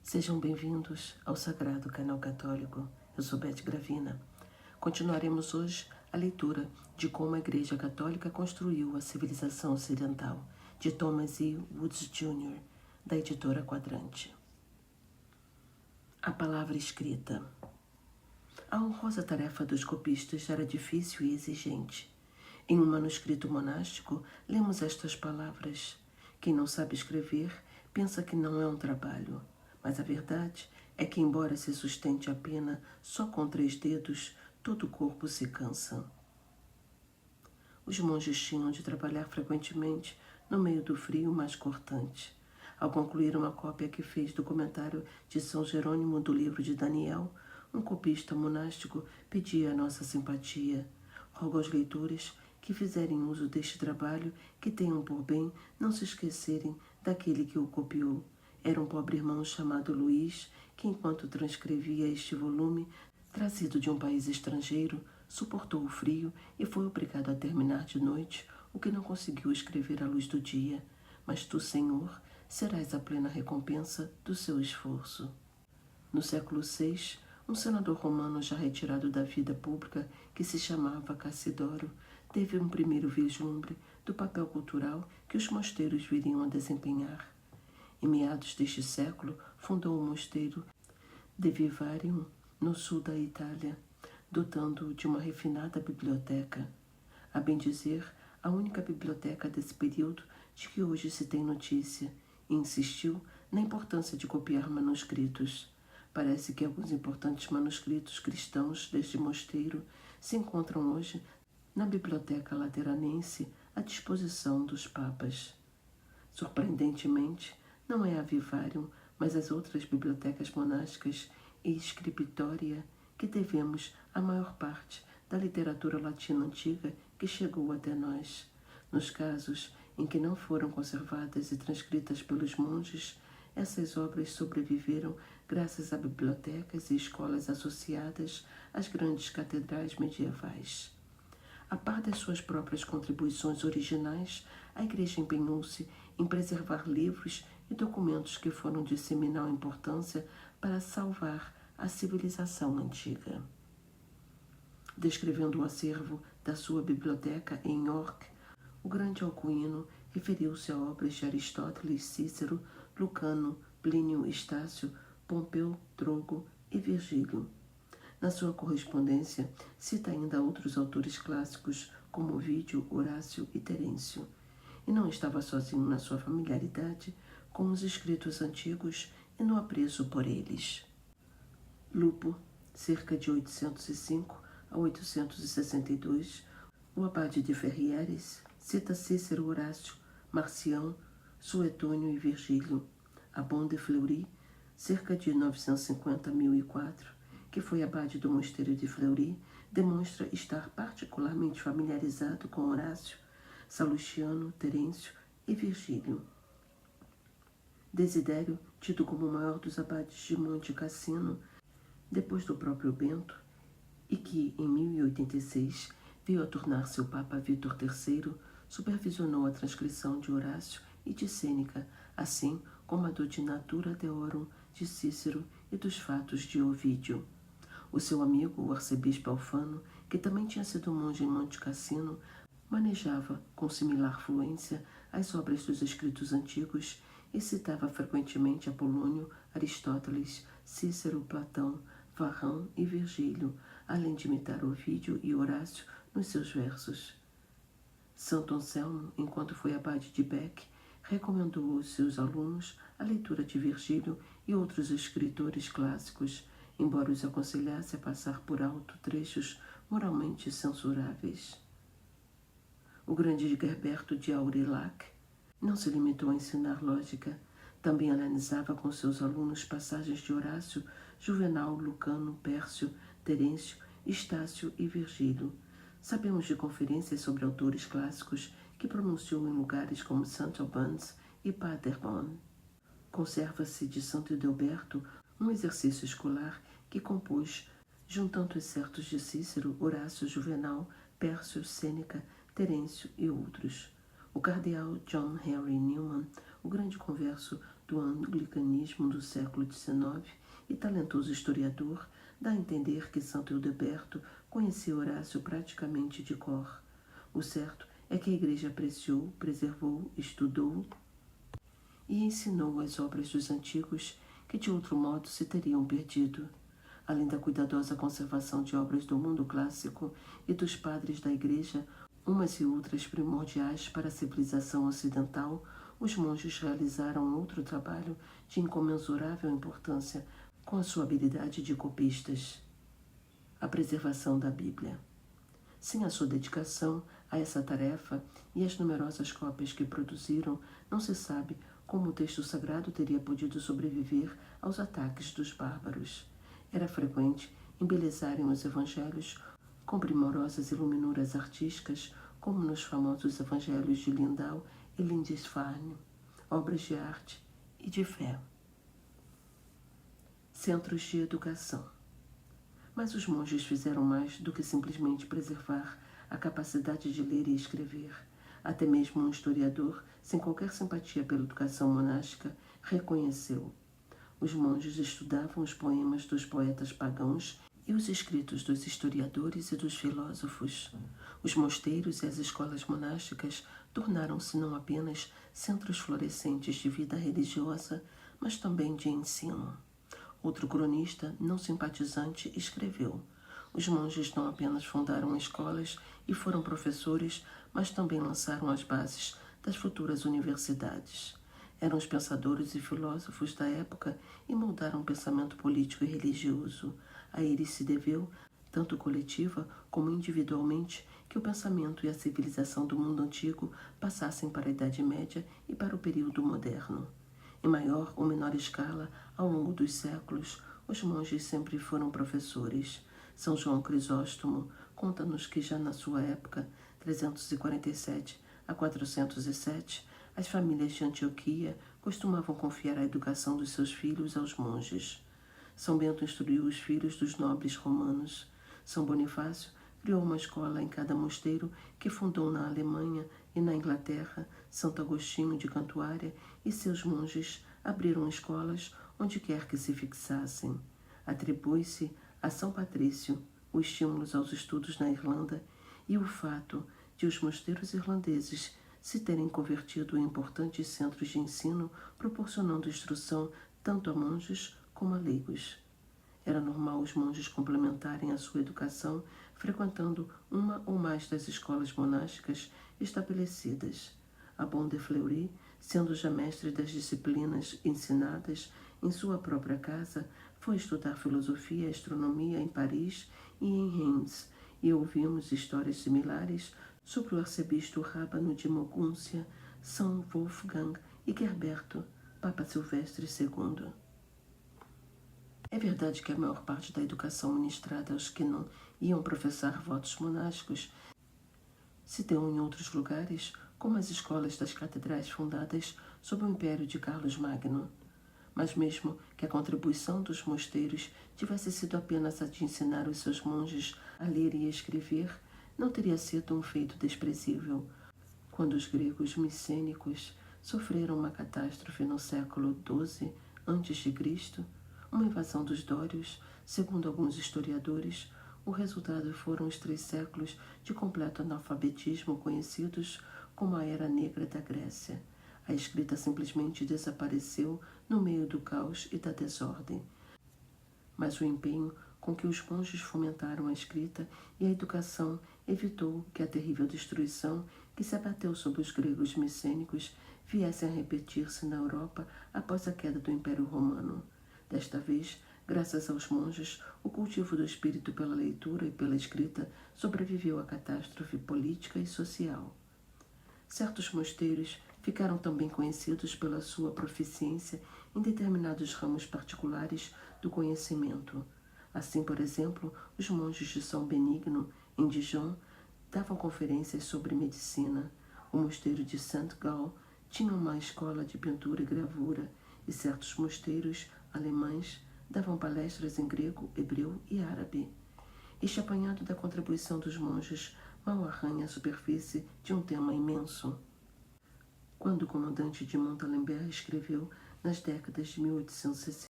Sejam bem-vindos ao Sagrado Canal Católico. Eu sou Beth Gravina. Continuaremos hoje a leitura de como a Igreja Católica construiu a civilização ocidental, de Thomas E. Woods Jr., da editora Quadrante. A palavra escrita. A honrosa tarefa dos copistas era difícil e exigente. Em um manuscrito monástico, lemos estas palavras: quem não sabe escrever, pensa que não é um trabalho. Mas a verdade é que, embora se sustente a pena só com 3 dedos, todo o corpo se cansa. Os monges tinham de trabalhar frequentemente no meio do frio mais cortante. Ao concluir uma cópia que fez do comentário de São Jerônimo do livro de Daniel, um copista monástico pedia a nossa simpatia. Rogo aos leitores que fizerem uso deste trabalho que tenham por bem não se esquecerem daquele que o copiou. Era um pobre irmão chamado Luís, que enquanto transcrevia este volume, trazido de um país estrangeiro, suportou o frio e foi obrigado a terminar de noite o que não conseguiu escrever à luz do dia. Mas tu, Senhor, serás a plena recompensa do seu esforço. No século VI, um senador romano já retirado da vida pública, que se chamava Cassidoro, teve um primeiro vislumbre do papel cultural que os mosteiros viriam a desempenhar. Em meados deste século, fundou o mosteiro de Vivarium, no sul da Itália, dotando-o de uma refinada biblioteca. A bem dizer, a única biblioteca desse período de que hoje se tem notícia, e insistiu na importância de copiar manuscritos. Parece que alguns importantes manuscritos cristãos deste mosteiro se encontram hoje na Biblioteca Lateranense à disposição dos papas. Surpreendentemente, não é a Vivarium, mas as outras bibliotecas monásticas e scriptória que devemos a maior parte da literatura latina antiga que chegou até nós. Nos casos em que não foram conservadas e transcritas pelos monges, essas obras sobreviveram graças a bibliotecas e escolas associadas às grandes catedrais medievais. A par das suas próprias contribuições originais, a Igreja empenhou-se em preservar livros e documentos que foram de seminal importância para salvar a civilização antiga. Descrevendo o acervo da sua biblioteca em York, o grande Alcuino referiu-se a obras de Aristóteles, Cícero, Lucano, Plínio, Estácio, Pompeu, Drogo e Virgílio. Na sua correspondência, cita ainda outros autores clássicos como Ovídio, Horácio e Terêncio. E não estava sozinho na sua familiaridade com os escritos antigos e no apreço por eles. Lupo, cerca de 805 a 862, o abade de Ferrieres, cita Cícero, Horácio, Marcião, Suetônio e Virgílio. Abbon de Fleury, cerca de 950 a 1004, que foi abade do mosteiro de Fleury, demonstra estar particularmente familiarizado com Horácio, Salustiano, Terêncio e Virgílio. Desidério, tido como o maior dos abades de Monte Cassino, depois do próprio Bento, e que, em 1086, veio a tornar-se o Papa Vítor III, supervisionou a transcrição de Horácio e de Sêneca, assim como a do De Natura Deorum de Cícero e dos Fatos de Ovídio. O seu amigo, o arcebispo Alfano, que também tinha sido monge em Monte Cassino, manejava com similar fluência as obras dos escritos antigos e citava frequentemente Apolônio, Aristóteles, Cícero, Platão, Varrão e Virgílio, além de imitar Ovídio e Horácio nos seus versos. Santo Anselmo, enquanto foi abade de Bec, recomendou aos seus alunos a leitura de Virgílio e outros escritores clássicos, embora os aconselhasse a passar por alto trechos moralmente censuráveis. O grande Gerberto de Aurillac não se limitou a ensinar lógica, também analisava com seus alunos passagens de Horácio, Juvenal, Lucano, Pércio, Terêncio, Estácio e Virgílio. Sabemos de conferências sobre autores clássicos que pronunciou em lugares como St. Albans e Paderborn. Conserva-se de Santo Edelberto um exercício escolar que compôs, juntando excertos de Cícero, Horácio, Juvenal, Pércio, Sêneca, Terêncio e outros. O cardeal John Henry Newman, o grande converso do anglicanismo do século XIX e talentoso historiador, dá a entender que Santo Hildeberto conhecia Horácio praticamente de cor. O certo é que a Igreja apreciou, preservou, estudou e ensinou as obras dos antigos que de outro modo se teriam perdido. Além da cuidadosa conservação de obras do mundo clássico e dos padres da Igreja, umas e outras primordiais para a civilização ocidental, os monges realizaram outro trabalho de incomensurável importância com a sua habilidade de copistas: a preservação da Bíblia. Sem a sua dedicação a essa tarefa e as numerosas cópias que produziram, não se sabe como o texto sagrado teria podido sobreviver aos ataques dos bárbaros. Era frequente embelezarem os evangelhos com primorosas iluminuras artísticas, como nos famosos evangelhos de Lindau e Lindisfarne, obras de arte e de fé. Centros de educação. Mas os monges fizeram mais do que simplesmente preservar a capacidade de ler e escrever. Até mesmo um historiador, sem qualquer simpatia pela educação monástica, reconheceu. Os monges estudavam os poemas dos poetas pagãos e os escritos dos historiadores e dos filósofos. Os mosteiros e as escolas monásticas tornaram-se não apenas centros florescentes de vida religiosa, mas também de ensino. Outro cronista, não simpatizante, escreveu: os monges não apenas fundaram escolas e foram professores, mas também lançaram as bases das futuras universidades. Eram os pensadores e filósofos da época e moldaram o pensamento político e religioso. A eles se deveu, tanto coletiva como individualmente, que o pensamento e a civilização do mundo antigo passassem para a Idade Média e para o período moderno. Em maior ou menor escala, ao longo dos séculos, os monges sempre foram professores. São João Crisóstomo conta-nos que já na sua época, 347 a 407, as famílias de Antioquia costumavam confiar a educação dos seus filhos aos monges. São Bento instruiu os filhos dos nobres romanos. São Bonifácio criou uma escola em cada mosteiro que fundou na Alemanha e na Inglaterra. Santo Agostinho de Cantuária e seus monges abriram escolas onde quer que se fixassem. Atribui-se a São Patrício os estímulos aos estudos na Irlanda e o fato de os mosteiros irlandeses se terem convertido em importantes centros de ensino, proporcionando instrução tanto a monges como a leigos. Era normal os monges complementarem a sua educação frequentando uma ou mais das escolas monásticas estabelecidas. Abbon de Fleury, sendo já mestre das disciplinas ensinadas em sua própria casa, foi estudar filosofia e astronomia em Paris e em Reims, e ouvimos histórias similares sobre o arcebispo rábano de Mogúncia, São Wolfgang e Gerberto, Papa Silvestre II. É verdade que a maior parte da educação ministrada aos que não iam professar votos monásticos se deu em outros lugares, como as escolas das catedrais fundadas sob o império de Carlos Magno. Mas mesmo que a contribuição dos mosteiros tivesse sido apenas a de ensinar os seus monges a ler e a escrever, não teria sido um feito desprezível. Quando os gregos micênicos sofreram uma catástrofe no século XII a.C., uma invasão dos dórios, segundo alguns historiadores, o resultado foram os 3 séculos de completo analfabetismo conhecidos como a Era Negra da Grécia. A escrita simplesmente desapareceu no meio do caos e da desordem. Mas o empenho com que os monges fomentaram a escrita e a educação evitou que a terrível destruição que se abateu sobre os gregos micênicos viesse a repetir-se na Europa após a queda do Império Romano. Desta vez, graças aos monges, o cultivo do espírito pela leitura e pela escrita sobreviveu à catástrofe política e social. Certos mosteiros ficaram também conhecidos pela sua proficiência em determinados ramos particulares do conhecimento. Assim, por exemplo, os monges de São Benigno, em Dijon, davam conferências sobre medicina. O mosteiro de Saint-Gall tinha uma escola de pintura e gravura, e certos mosteiros alemães davam palestras em grego, hebreu e árabe. Este apanhado da contribuição dos monges mal arranha a superfície de um tema imenso. Quando o comandante de Montalembert escreveu nas décadas de 1860.